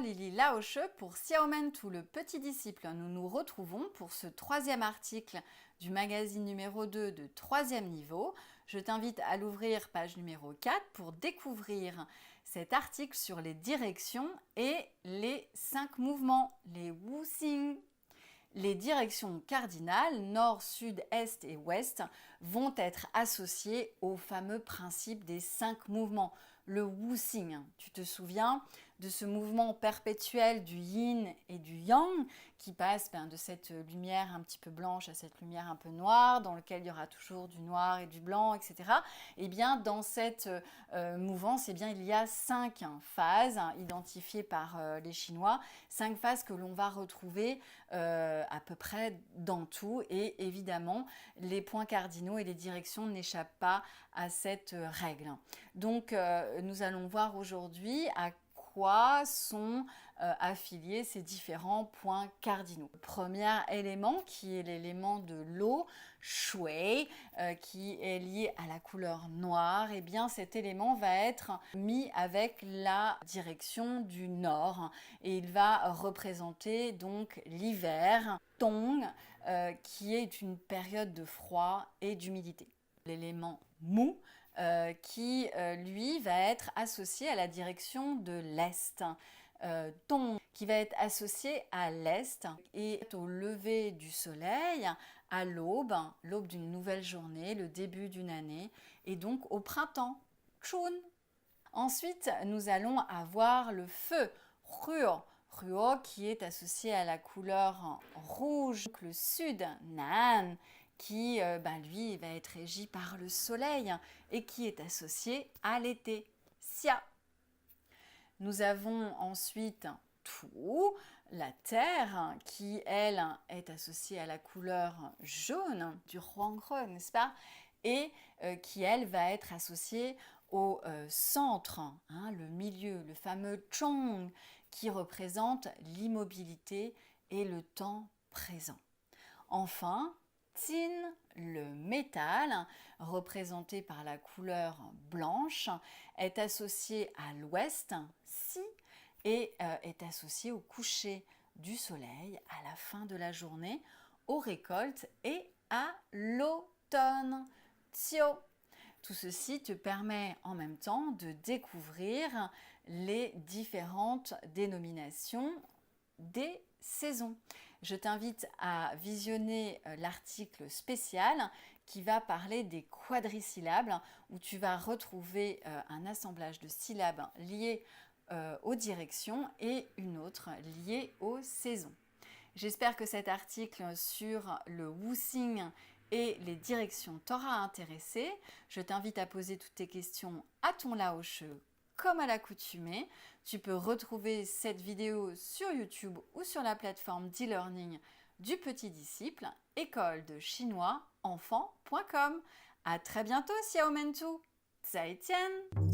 Lily Laoche pour Xiaomentu, le petit disciple. Nous nous retrouvons pour ce troisième article du magazine numéro 2 de troisième niveau. Je t'invite à l'ouvrir page numéro 4 pour découvrir cet article sur les directions et les 5 mouvements, les wuxing. Les directions cardinales, nord, sud, est et ouest, vont être associées au fameux principe des 5 mouvements, le wuxing. Tu te souviens de ce mouvement perpétuel du yin et du yang qui passe de cette lumière un petit peu blanche à cette lumière un peu noire, dans lequel il y aura toujours du noir et du blanc, etc. Et bien dans cette mouvance, il y a 5 phases identifiées par les Chinois, 5 phases que l'on va retrouver à peu près dans tout, et évidemment les points cardinaux et les directions n'échappent pas à cette règle. Donc nous allons voir aujourd'hui à quoi sont affiliés ces différents points cardinaux. Le premier élément qui est l'élément de l'eau, shui, qui est lié à la couleur noire, et bien cet élément va être mis avec la direction du nord et il va représenter donc l'hiver, Tong, qui est une période de froid et d'humidité. L'élément mu, qui lui va être associé à la direction de l'est. Tong qui va être associé à l'est et au lever du soleil, à l'aube, l'aube d'une nouvelle journée, le début d'une année, et donc au printemps, Chun. Ensuite, nous allons avoir le feu, Ruo, Ruo qui est associé à la couleur rouge, donc le sud, Nan, qui lui va être régi par le soleil et qui est associé à l'été, Xia. Nous avons ensuite Tu, la terre, qui elle est associée à la couleur jaune du Huanghe, n'est-ce pas? Et qui elle va être associée au centre, le milieu, le fameux Chong, qui représente l'immobilité et le temps présent. Enfin, Tin, le métal, représenté par la couleur blanche, est associé à l'ouest, Si, et est associé au coucher du soleil, à la fin de la journée, aux récoltes et à l'automne, Tio. Tout ceci te permet en même temps de découvrir les différentes dénominations des saisons. Je t'invite à visionner l'article spécial qui va parler des quadrisyllabes, où tu vas retrouver un assemblage de syllabes liées aux directions et une autre liée aux saisons. J'espère que cet article sur le wuxing et les directions t'aura intéressé. Je t'invite à poser toutes tes questions à ton Laoche comme à l'accoutumée. Tu peux retrouver cette vidéo sur YouTube ou sur la plateforme d'e-learning du petit disciple, école de chinois enfant.com. À très bientôt, Xiaomentu. Zaijian.